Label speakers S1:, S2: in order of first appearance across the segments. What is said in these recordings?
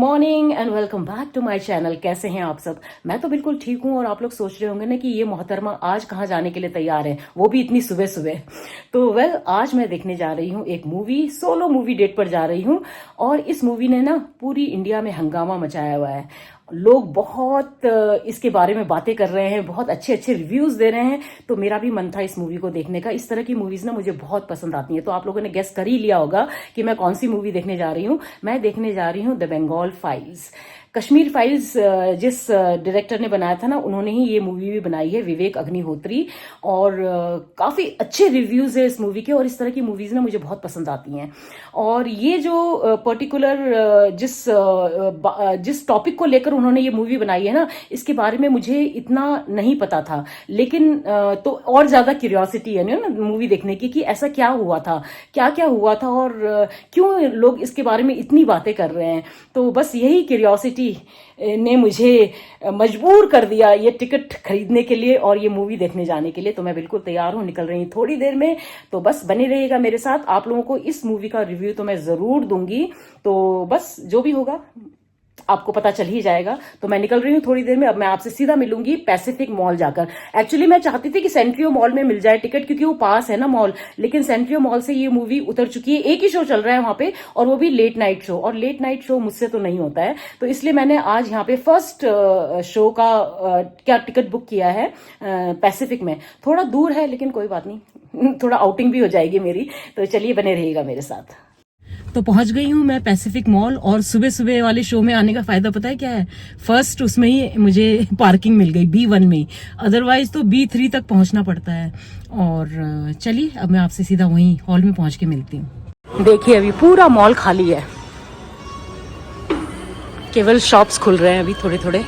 S1: Morning and welcome back to my channel. कैसे हैं आप सब? मैं तो बिल्कुल ठीक हूँ और आप लोग सोच रहे होंगे ना कि ये मोहतरमा आज कहाँ जाने के लिए तैयार है, वो भी इतनी सुबह सुबह। तो आज मैं देखने जा रही हूँ एक मूवी, सोलो मूवी डेट पर जा रही हूँ। और इस मूवी ने ना पूरी इंडिया में हंगामा मचाया हुआ है। लोग बहुत इसके बारे में बातें कर रहे हैं, बहुत अच्छे अच्छे रिव्यूज दे रहे हैं। तो मेरा भी मन था इस मूवी को देखने का। इस तरह की मूवीज ना मुझे बहुत पसंद आती हैं। तो आप लोगों ने गेस कर ही लिया होगा कि मैं कौन सी मूवी देखने जा रही हूँ। मैं देखने जा रही हूँ the Bengal files. Kashmir files जिस डायरेक्टर ने बनाया था ना, उन्होंने ही ये मूवी भी बनाई है, विवेक अग्निहोत्री। और काफी अच्छे रिव्यूज है इस मूवी के। और इस तरह की मूवीज ना मुझे बहुत पसंद आती हैं। और ये जो पर्टिकुलर जिस टॉपिक को लेकर उन्होंने ये मूवी बनाई है ना, इसके बारे में मुझे इतना नहीं पता था। लेकिन तो और ज्यादा क्यूरियोसिटी है ना मूवी देखने की कि ऐसा क्या हुआ था, क्या क्या हुआ था और क्यों लोग इसके बारे में इतनी बातें कर रहे हैं। तो बस यही क्यूरियोसिटी ने मुझे मजबूर कर दिया ये टिकट खरीदने के लिए और ये मूवी देखने जाने के लिए। तो मैं बिल्कुल तैयार हूं, निकल रही हूं थोड़ी देर में। तो बस बने रहिएगा मेरे साथ। आप लोगों को इस मूवी का रिव्यू तो मैं जरूर दूंगी। तो बस जो भी होगा आपको पता चल ही जाएगा। तो मैं निकल रही हूँ थोड़ी देर में। अब मैं आपसे सीधा मिलूंगी पैसिफिक मॉल जाकर। एक्चुअली मैं चाहती थी कि सेंट्रियो मॉल में मिल जाए टिकट, क्योंकि वो पास है ना मॉल। लेकिन सेंट्रियो मॉल से ये मूवी उतर चुकी है। एक ही शो चल रहा है वहां पे, और वो भी लेट नाइट शो। और लेट नाइट शो मुझसे तो नहीं होता है, तो इसलिए मैंने आज यहाँ पे फर्स्ट शो का क्या टिकट बुक किया है पैसिफिक में। थोड़ा दूर है लेकिन कोई बात नहीं, थोड़ा आउटिंग भी हो जाएगी मेरी। तो चलिए बने रहिएगा मेरे साथ। तो पहुंच गई हूँ मैं पैसिफिक मॉल। और सुबह सुबह वाले शो में आने का फायदा पता है क्या है? फर्स्ट उसमें ही मुझे पार्किंग मिल गई, B1 में ही। अदरवाइज तो B3 तक पहुंचना पड़ता है। और चलिए अब मैं आपसे सीधा वहीं हॉल में पहुंच के मिलती हूँ। देखिए अभी पूरा मॉल खाली है, केवल शॉप्स खुल रहे हैं अभी थोड़े थोड़े।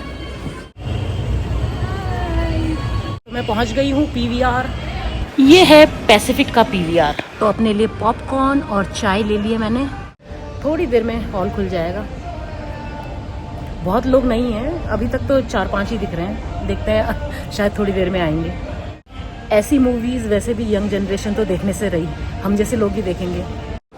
S1: तो मैं पहुंच गई हूँ PVR। ये है पैसिफिक का PVR। तो अपने लिए पॉपकॉर्न और चाय ले लिए मैंने। थोड़ी देर में हॉल खुल जाएगा। बहुत लोग नहीं हैं अभी तक, तो 4-5 ही दिख रहे हैं। देखते हैं शायद थोड़ी देर में आएंगे। ऐसी मूवीज वैसे भी यंग जनरेशन तो देखने से रही, हम जैसे लोग ही देखेंगे।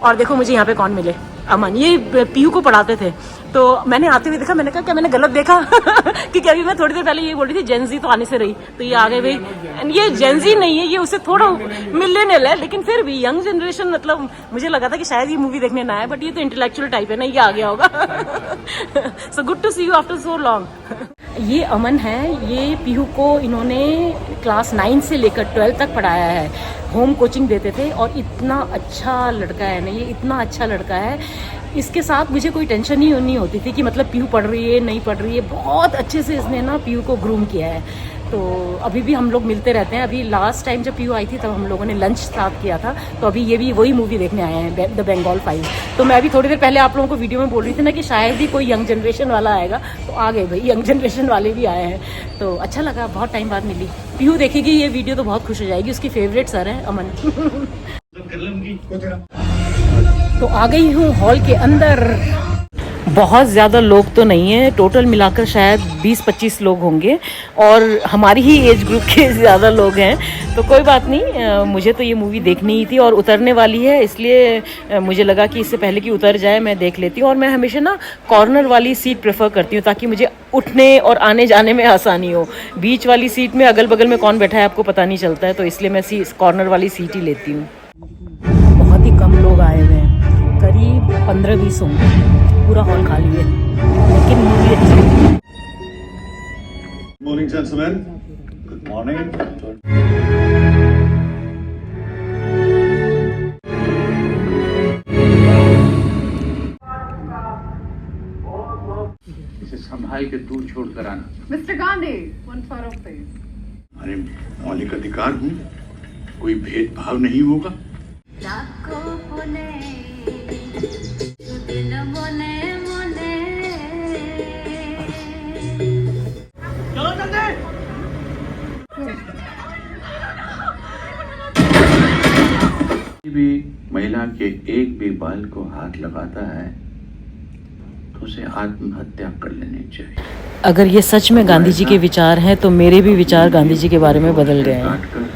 S1: और देखो मुझे यहाँ पे कौन मिले, अमन। ये पीयू को पढ़ाते थे, तो मैंने आते हुए देखा। मैंने कहा क्या मैंने गलत देखा? क्योंकि अभी मैं थोड़ी देर पहले ये बोल रही थी जेनजी तो आने से रही, तो ये आ गए भाई। ये जेनजी नहीं है, ये उससे थोड़ा मिलेनियल है, लेकिन फिर भी यंग जनरेशन। मतलब मुझे लगा था कि शायद ये मूवी देखने ना आए, बट ये तो इंटेलेक्चुअल टाइप है ना, ये आ गया होगा। So good to see you after so long. ये अमन है। ये पीहू को इन्होंने क्लास 9 से लेकर 12 तक पढ़ाया है। होम कोचिंग देते थे। और इतना अच्छा लड़का है ना ये, इतना अच्छा लड़का है। इसके साथ मुझे कोई टेंशन ही नहीं होती थी कि मतलब पीहू पढ़ रही है नहीं पढ़ रही है। बहुत अच्छे से इसने ना पीहू को ग्रूम किया है। तो अभी भी हम लोग मिलते रहते हैं। अभी लास्ट टाइम जब पीहू आई थी तब हम लोगों ने लंच साथ किया था। तो अभी ये भी वही मूवी देखने आए हैं, द बंगाल फाइल्स। तो मैं अभी थोड़ी देर पहले आप लोगों को वीडियो में बोल रही थी ना कि शायद ही कोई यंग जनरेशन वाला आएगा, तो आ गए भाई, यंग जनरेशन वाले भी आए हैं। तो अच्छा लगा, बहुत टाइम बाद मिली। पीहू देखेगी ये वीडियो तो बहुत खुश हो जाएगी। उसकी फेवरेट सर है अमन। तो आ गई हूँ हॉल के अंदर। बहुत ज़्यादा लोग तो नहीं है, टोटल मिलाकर शायद 20-25 लोग होंगे। और हमारी ही एज ग्रुप के ज़्यादा लोग हैं। तो कोई बात नहीं, मुझे तो ये मूवी देखनी ही थी और उतरने वाली है, इसलिए मुझे लगा कि इससे पहले कि उतर जाए मैं देख लेती हूँ। और मैं हमेशा ना कॉर्नर वाली सीट प्रेफर करती हूँ, ताकि मुझे उठने और आने जाने में आसानी हो। बीच वाली सीट में अगल बगल में कौन बैठा है आपको पता नहीं चलता है, तो इसलिए मैं कॉर्नर वाली सीट ही लेती हूँ। बहुत ही कम लोग आए हुए हैं, करीब 15-20 होंगे। पूरा हॉल खाली है, लेकिन मूवी अच्छी है।
S2: Morning gentleman, good morning.
S3: इसे संभाल के दूर छोड़कर आना।
S4: Mister Gandhi, one for please.
S2: अरे मौलिक अधिकार हूँ, कोई भेदभाव नहीं होगा।
S3: भी महिला के एक भी बाल को हाथ लगाता है तो उसे आत्महत्या कर लेनी चाहिए।
S1: अगर ये सच में गांधी जी के विचार हैं तो मेरे भी विचार गांधी जी के बारे में बदल गए हैं।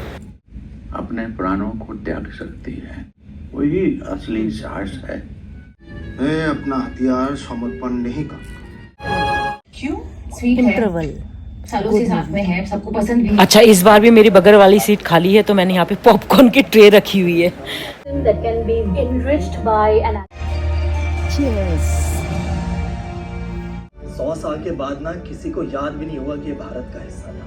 S3: अपने प्राणों को त्याग सकती है, वही असली साहस है।
S5: मैं अपना हथियार समर्पण नहीं करता।
S6: क्यों? स्वीट है,
S1: इंटरवल।
S6: सालों से साथ में है, सबको पसंद भी है।
S1: अच्छा, इस बार भी मेरी बगल वाली सीट खाली है तो मैंने यहाँ पे पॉपकॉर्न की ट्रे रखी हुई है।
S7: that can be enriched by an
S8: 100 साल के बाद ना किसी को याद भी नहीं होगा कि ये भारत का हिस्सा था।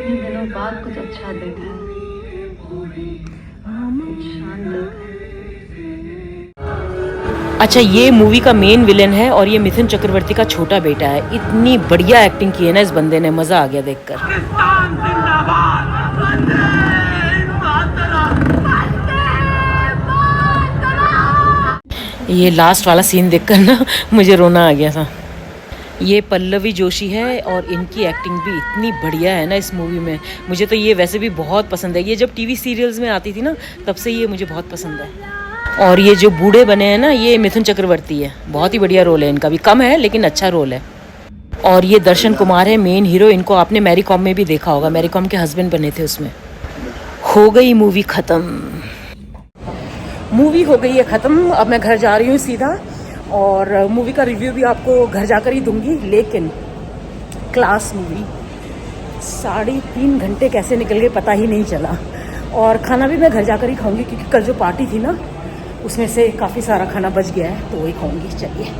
S4: इन दिनों बाद कुछ अच्छा देखा है, कुछ शानदार।
S1: अच्छा, ये मूवी का मेन विलेन है और ये मिथुन चक्रवर्ती का छोटा बेटा है। इतनी बढ़िया एक्टिंग की है ना इस बंदे ने, मजा आ गया देखकर। ये लास्ट वाला सीन देखकर ना मुझे रोना आ गया था। ये पल्लवी जोशी है और इनकी एक्टिंग भी इतनी बढ़िया है ना इस मूवी में। मुझे तो ये वैसे भी बहुत पसंद है। ये जब टीवी सीरियल्स में आती थी ना तब से ये मुझे बहुत पसंद है। और ये जो बूढ़े बने हैं ना, ये मिथुन चक्रवर्ती है। बहुत ही बढ़िया रोल है इनका भी, कम है लेकिन अच्छा रोल है। और ये दर्शन कुमार है मेन हीरो। इनको आपने मैरी कॉम में भी देखा होगा, मैरी कॉम के हस्बैंड बने थे उसमें। हो गई मूवी ख़त्म। मूवी हो गई है ख़त्म। अब मैं घर जा रही हूँ सीधा, और मूवी का रिव्यू भी आपको घर जाकर ही दूंगी। लेकिन क्लास मूवी, 3.5 घंटे कैसे निकल गए पता ही नहीं चला। और खाना भी मैं घर जाकर ही खाऊंगी क्योंकि कल जो पार्टी थी ना उसमें से काफ़ी सारा खाना बच गया है तो वही खाऊंगी। चलिए,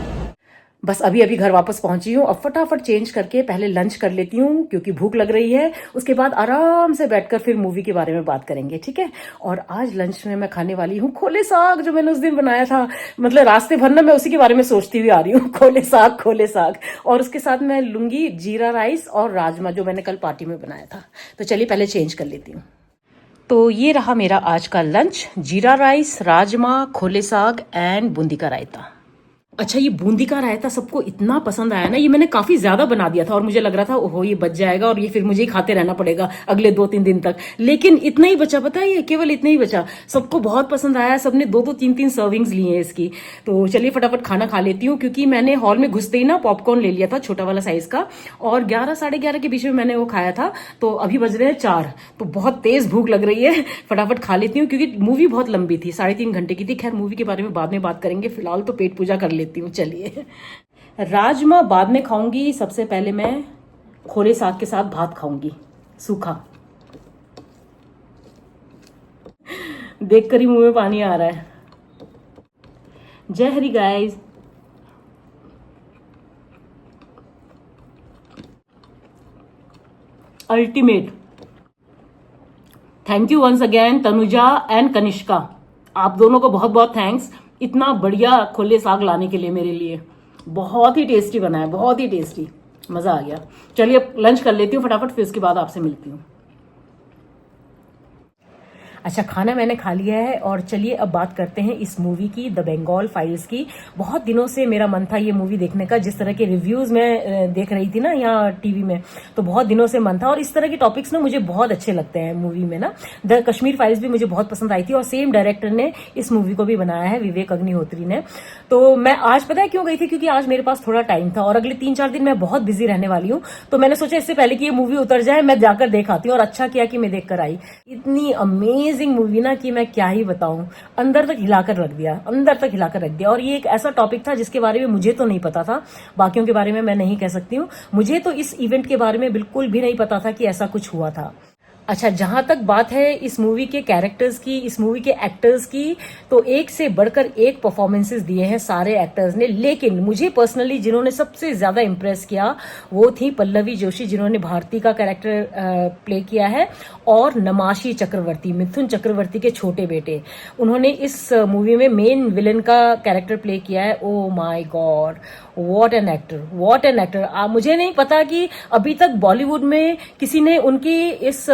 S1: बस अभी अभी घर वापस पहुंची हूँ। अब फटाफट चेंज करके पहले लंच कर लेती हूँ क्योंकि भूख लग रही है। उसके बाद आराम से बैठकर फिर मूवी के बारे में बात करेंगे, ठीक है। और आज लंच में मैं खाने वाली हूँ खोले साग, जो मैंने उस दिन बनाया था। मतलब रास्ते भर ना मैं उसी के बारे में सोचती हुई आ रही हूँ, खोले साग। और उसके साथ मैं लूंगी जीरा राइस और राजमा, जो मैंने कल पार्टी में बनाया था। तो चलिए पहले चेंज कर लेती हूँ। तो ये रहा मेरा आज का लंच, जीरा राइस, राजमा, खोले साग एंड बूंदी का रायता। अच्छा, ये बूंदी का रायता सबको इतना पसंद आया ना, ये मैंने काफी ज्यादा बना दिया था और मुझे लग रहा था ओहो ये बच जाएगा और ये फिर मुझे ही खाते रहना पड़ेगा अगले 2-3 दिन तक। लेकिन इतना ही बचा, पता है, ये केवल इतना ही बचा। सबको बहुत पसंद आया, सबने 2-2, 3-3 सर्विंग्स लिए हैं इसकी। तो चलिए फटाफट खाना खा लेती हूँ क्योंकि मैंने हॉल में घुसते ही ना पॉपकॉर्न ले लिया था छोटा वाला साइज का, और 11, 11:30 के बीच में मैंने वो खाया था। तो अभी बज रहे हैं 4, तो बहुत तेज भूख लग रही है। फटाफट खा लेती हूँ क्योंकि मूवी बहुत लंबी थी, 3.5 घंटे की थी। खैर मूवी के बारे में बाद में बात करेंगे, फिलहाल तो पेट पूजा कर लेती हूँ। चलिए, राजमा बाद में खाऊंगी, सबसे पहले मैं खोले साग के साथ भात खाऊंगी सूखा। देखकर ही मुंह में पानी आ रहा है। जय Hari guys. Ultimate. Thank you once again Tanuja and Kanishka, आप दोनों को बहुत बहुत थैंक्स इतना बढ़िया खोले साग लाने के लिए मेरे लिए। बहुत ही टेस्टी बना है, बहुत ही टेस्टी, मजा आ गया। चलिए अब लंच कर लेती हूँ फटाफट, फिर उसके बाद आपसे मिलती हूँ। अच्छा, खाना मैंने खा लिया है और चलिए अब बात करते हैं इस मूवी की, द बंगाल फाइल्स की। बहुत दिनों से मेरा मन था ये मूवी देखने का। जिस तरह के रिव्यूज मैं देख रही थी ना यहाँ टीवी में, तो बहुत दिनों से मन था। और इस तरह के टॉपिक्स ना मुझे बहुत अच्छे लगते हैं मूवी में ना। द कश्मीर फाइल्स भी मुझे बहुत पसंद आई थी और सेम डायरेक्टर ने इस मूवी को भी बनाया है, विवेक अग्निहोत्री ने। तो मैं आज पता है क्यों गई थी, क्योंकि आज मेरे पास थोड़ा टाइम था और अगले 3-4 दिन मैं बहुत बिजी रहने वाली हूँ। तो मैंने सोचा इससे पहले कि ये मूवी उतर जाए मैं जाकर देख आती हूँ, और अच्छा किया कि मैं देख कर आई। इतनी अमेजिंग मूवी ना कि मैं क्या ही बताऊं, अंदर तक हिलाकर रख दिया। और ये एक ऐसा टॉपिक था जिसके बारे में मुझे तो नहीं पता था, बाकियों के बारे में मैं नहीं कह सकती हूँ। मुझे तो इस इवेंट के बारे में बिल्कुल भी नहीं पता था कि ऐसा कुछ हुआ था। अच्छा, जहां तक बात है इस मूवी के कैरेक्टर्स की, इस मूवी के एक्टर्स की, तो एक से बढ़कर एक परफॉर्मेंसेस दिए हैं सारे एक्टर्स ने। लेकिन मुझे पर्सनली जिन्होंने सबसे ज्यादा इंप्रेस किया वो थी पल्लवी जोशी, जिन्होंने भारती का कैरेक्टर प्ले किया है, और नमाशी चक्रवर्ती, मिथुन चक्रवर्ती के छोटे बेटे। उन्होंने इस मूवी में मेन विलेन का कैरेक्टर प्ले किया है। Oh my God, what an actor. मुझे नहीं पता कि अभी तक बॉलीवुड में किसी ने उनकी इस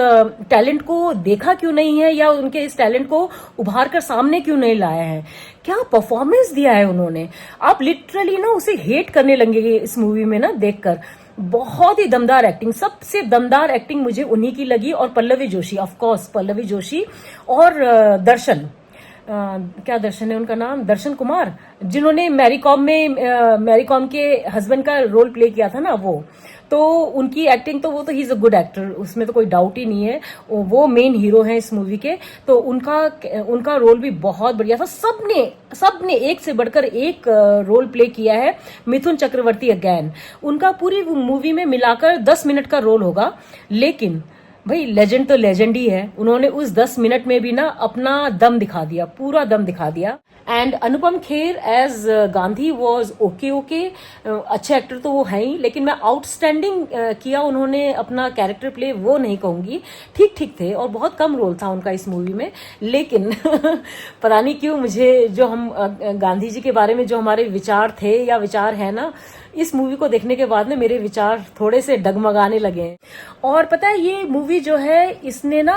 S1: टैलेंट को देखा क्यों नहीं है, या उनके इस टैलेंट को उभार कर सामने क्यों नहीं लाया है। क्या परफॉर्मेंस दिया है उन्होंने, आप लिटरली ना उसे हेट करने लगेंगे इस मूवी में ना देखकर। बहुत ही दमदार एक्टिंग, सबसे दमदार एक्टिंग मुझे उन्हीं की लगी। और पल्लवी जोशी, ऑफ कोर्स पल्लवी जोशी और क्या दर्शन है उनका नाम, दर्शन कुमार, जिन्होंने मैरी कॉम के हस्बैंड का रोल प्ले किया था ना, तो उनकी एक्टिंग तो वो तो he is a good actor, उसमें तो कोई डाउट ही नहीं है, वो मेन हीरो हैं इस मूवी के। तो उनका रोल भी बहुत बढ़िया था। सबने एक से बढ़कर एक रोल प्ले किया है। मिथुन चक्रवर्ती अगेन, उनका पूरी मूवी में मिलाकर 10 मिनट का रोल होगा, लेकिन भाई लेजेंड तो लेजेंड ही है। उन्होंने उस 10 मिनट में भी ना अपना दम दिखा दिया, पूरा दम दिखा दिया। And Anupam Kher as Gandhi was okay, अच्छे एक्टर तो वो है ही, लेकिन मैं आउटस्टैंडिंग किया उन्होंने अपना कैरेक्टर प्ले वो नहीं कहूंगी, ठीक थे और बहुत कम रोल था उनका इस मूवी में। लेकिन पता नहीं क्यों मुझे जो हम गांधी जी के बारे में जो हमारे विचार थे या विचार है ना, इस मूवी को देखने के बाद में मेरे विचार थोड़े से डगमगाने लगे हैं। और पता है ये मूवी जो है इसने ना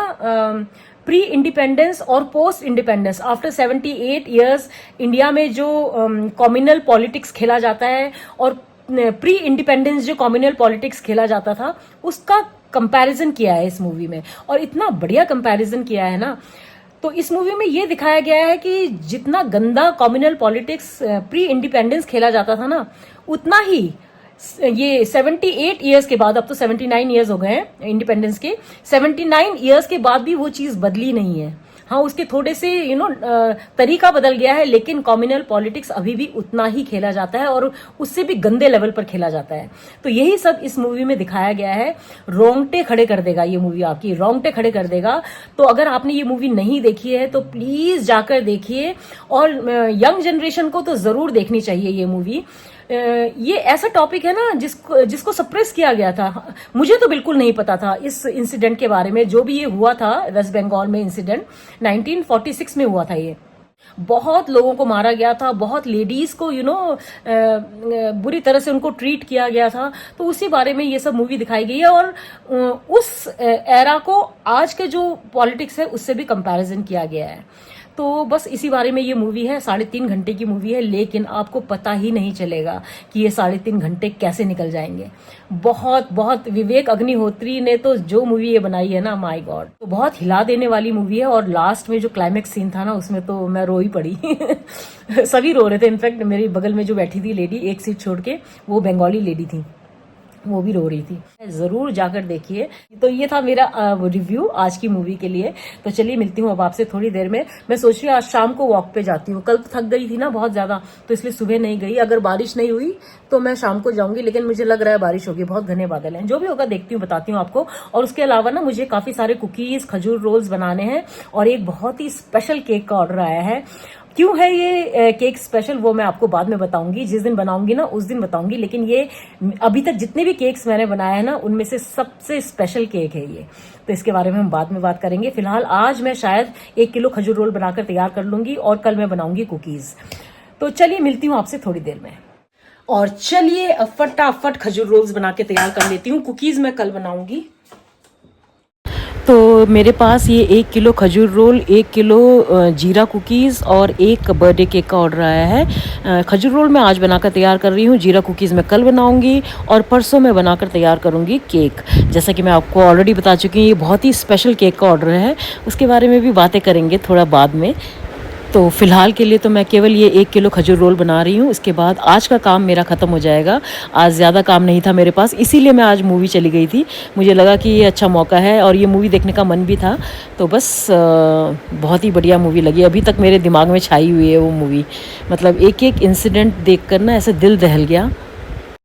S1: प्री इंडिपेंडेंस और post independence after 78 years India में जो कम्युनल पॉलिटिक्स खेला जाता है और प्री इंडिपेंडेंस जो कम्युनल पॉलिटिक्स खेला जाता था उसका कंपैरिजन किया है इस मूवी में, और इतना बढ़िया कंपैरिजन किया है ना। तो इस मूवी में ये दिखाया गया है कि जितना गंदा कम्युनल पॉलिटिक्स प्री इंडिपेंडेंस खेला जाता था ना, उतना ही ये 78 इयर्स के बाद, अब तो 79 इयर्स हो गए हैं इंडिपेंडेंस के, 79 इयर्स के बाद भी वो चीज बदली नहीं है। हाँ, उसके थोड़े से तरीका बदल गया है, लेकिन कम्युनल पॉलिटिक्स अभी भी उतना ही खेला जाता है और उससे भी गंदे लेवल पर खेला जाता है। तो यही सब इस मूवी में दिखाया गया है। रोंगटे खड़े कर देगा ये मूवी, आपकी रोंगटे खड़े कर देगा। तो अगर आपने ये मूवी नहीं देखी है तो प्लीज जाकर देखिए, और यंग जनरेशन को तो जरूर देखनी चाहिए ये मूवी। ये ऐसा टॉपिक है ना जिसको सप्रेस किया गया था। मुझे तो बिल्कुल नहीं पता था इस इंसिडेंट के बारे में, जो भी ये हुआ था वेस्ट बंगाल में इंसिडेंट 1946 में हुआ था। ये बहुत लोगों को मारा गया था, बहुत लेडीज को बुरी तरह से उनको ट्रीट किया गया था। तो उसी बारे में ये सब मूवी दिखाई गई है, और उस एरा को आज के जो पॉलिटिक्स है उससे भी कंपैरिजन किया गया है। तो बस इसी बारे में ये मूवी है। 3.5 घंटे की मूवी है, लेकिन आपको पता ही नहीं चलेगा कि ये 3.5 घंटे कैसे निकल जाएंगे। बहुत विवेक अग्निहोत्री ने तो जो मूवी ये बनाई है ना, माय गॉड, तो बहुत हिला देने वाली मूवी है। और लास्ट में जो क्लाइमेक्स सीन था ना, उसमें तो मैं रो ही पड़ी सभी रो रहे थे। इनफैक्ट मेरे बगल में जो बैठी थी लेडी, एक सीट छोड़ के, वो बंगाली लेडी थी, वो भी रो रही थी। जरूर जाकर देखिए। तो ये था मेरा रिव्यू आज की मूवी के लिए। तो चलिए मिलती हूँ अब आपसे थोड़ी देर में। मैं सोच रही हूँ आज शाम को वॉक पे जाती हूँ। कल थक गई थी ना बहुत ज्यादा, तो इसलिए सुबह नहीं गई। अगर बारिश नहीं हुई तो मैं शाम को जाऊंगी, लेकिन मुझे लग रहा है बारिश होगी, बहुत घने बादल हैं। जो भी होगा देखती हूँ, बताती हूँ आपको। और उसके अलावा ना मुझे काफी सारे कुकीज, खजूर रोल्स बनाने हैं, और एक बहुत ही स्पेशल केक का ऑर्डर आया है। क्यों है ये केक स्पेशल, वो मैं आपको बाद में बताऊंगी। जिस दिन बनाऊंगी ना उस दिन बताऊंगी। लेकिन ये अभी तक जितने भी केक्स मैंने बनाए हैं ना, उनमें से सबसे स्पेशल केक है ये। तो इसके बारे में हम बाद में बात करेंगे। फिलहाल आज मैं शायद 1 किलो खजूर रोल बनाकर तैयार कर लूंगी, और कल मैं बनाऊंगी कुकीज। तो चलिए मिलती हूँ आपसे थोड़ी देर में। और चलिए अब फटाफट खजूर रोल्स बना के तैयार कर लेती हूँ। कुकीज मैं कल बनाऊंगी। तो मेरे पास ये 1 किलो खजूर रोल, 1 किलो जीरा कुकीज़ और 1 बर्थडे केक का ऑर्डर आया है। खजूर रोल मैं आज बनाकर तैयार कर रही हूँ, जीरा कुकीज़ मैं कल बनाऊंगी, और परसों मैं बनाकर तैयार करूँगी केक। जैसा कि मैं आपको ऑलरेडी बता चुकी हूँ, ये बहुत ही स्पेशल केक का ऑर्डर है। उसके बारे में भी बातें करेंगे थोड़ा बाद में। तो फिलहाल के लिए तो मैं केवल ये 1 किलो खजूर रोल बना रही हूँ। इसके बाद आज का काम मेरा ख़त्म हो जाएगा। आज ज़्यादा काम नहीं था मेरे पास, इसीलिए मैं आज मूवी चली गई थी। मुझे लगा कि ये अच्छा मौका है, और ये मूवी देखने का मन भी था। तो बस बहुत ही बढ़िया मूवी लगी। अभी तक मेरे दिमाग में छाई हुई है वो मूवी। मतलब एक एक इंसिडेंट देख कर ना ऐसे दिल दहल गया।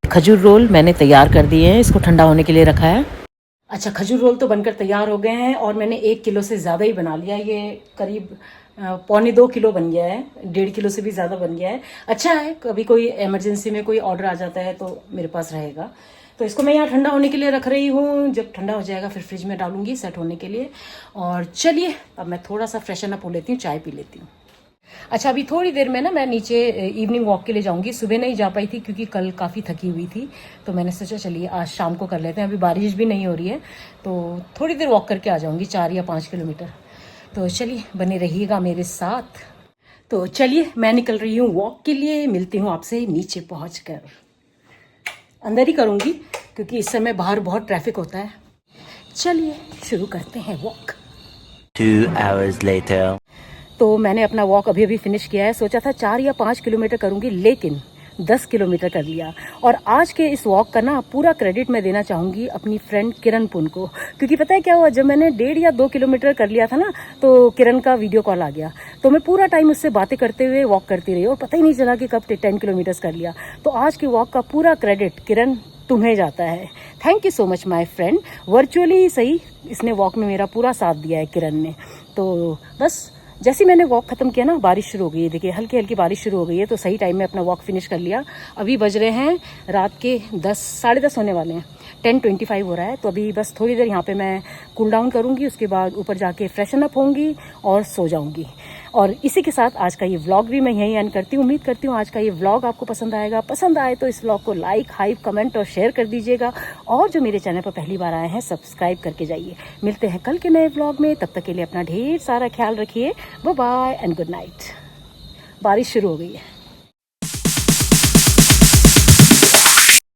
S1: खजूर रोल मैंने तैयार कर दिए हैं, इसको ठंडा होने के लिए रखा है। अच्छा, खजूर रोल तो बनकर तैयार हो गए हैं, और मैंने 1 किलो से ज़्यादा ही बना लिया। ये करीब 1.25 किलो बन गया है, 1.5 किलो से भी ज़्यादा बन गया है। अच्छा है, कभी कोई इमरजेंसी में कोई ऑर्डर आ जाता है तो मेरे पास रहेगा। तो इसको मैं यहाँ ठंडा होने के लिए रख रही हूँ। जब ठंडा हो जाएगा फिर फ्रिज में डालूंगी सेट होने के लिए। और चलिए अब मैं थोड़ा सा फ्रेशन अप हो लेती हूँ, चाय पी लेती हूँ। अच्छा, अभी थोड़ी देर में ना मैं नीचे इवनिंग वॉक के लिए जाऊंगी। सुबह नहीं जा पाई थी क्योंकि कल काफ़ी थकी हुई थी, तो मैंने सोचा चलिए आज शाम को कर लेते हैं। अभी बारिश भी नहीं हो रही है, तो थोड़ी देर वॉक करके आ जाऊंगी, 4 या 5 किलोमीटर। तो चलिए बने रहिएगा मेरे साथ। तो चलिए मैं निकल रही हूँ वॉक के लिए। मिलती हूँ आपसे नीचे पहुँचकर। अंदर ही करूँगी क्योंकि इस समय बाहर बहुत ट्रैफिक होता है। चलिए शुरू करते हैं वॉक।
S9: 2 hours later.
S1: तो मैंने अपना वॉक अभी अभी फिनिश किया है। सोचा था 4 या 5 किलोमीटर करूँगी, लेकिन 10 किलोमीटर कर लिया। और आज के इस वॉक का ना पूरा क्रेडिट मैं देना चाहूँगी अपनी फ्रेंड किरण पुन को, क्योंकि पता है क्या हुआ, जब मैंने 1.5 या 2 किलोमीटर कर लिया था ना, तो किरण का वीडियो कॉल आ गया। तो मैं पूरा टाइम उससे बातें करते हुए वॉक करती रही और पता ही नहीं चला कि कब 10 किलोमीटर्स कर लिया। तो आज के वॉक का पूरा क्रेडिट किरण तुम्हें जाता है। Thank you so much my friend. Virtually ही सही, इसने वॉक में मेरा पूरा साथ दिया है किरण ने। तो बस जैसे मैंने वॉक खत्म किया ना, बारिश शुरू हो गई है। देखिए हल्की हल्की बारिश शुरू हो गई है, तो सही टाइम में अपना वॉक फिनिश कर लिया। अभी बज रहे हैं रात के 10, साढ़े 10 होने वाले हैं, 10:25 हो रहा है। तो अभी बस थोड़ी देर यहाँ पे मैं कूल डाउन करूँगी, उसके बाद ऊपर जाके फ्रेशन अप होंगी और सो जाऊँगी। और इसी के साथ आज का ये व्लॉग भी मैं यहीं एंड करती हूँ। उम्मीद करती हूँ आज का ये व्लॉग आपको पसंद आएगा। पसंद आए तो इस व्लॉग को लाइक, हाइप, कमेंट और शेयर कर दीजिएगा। और जो मेरे चैनल पर पहली बार आए हैं, सब्सक्राइब करके जाइए। मिलते हैं कल के नए व्लॉग में, तब तक के लिए अपना ढेर सारा ख्याल रखिए। Bye bye and good night. बारिश शुरू हो गई है।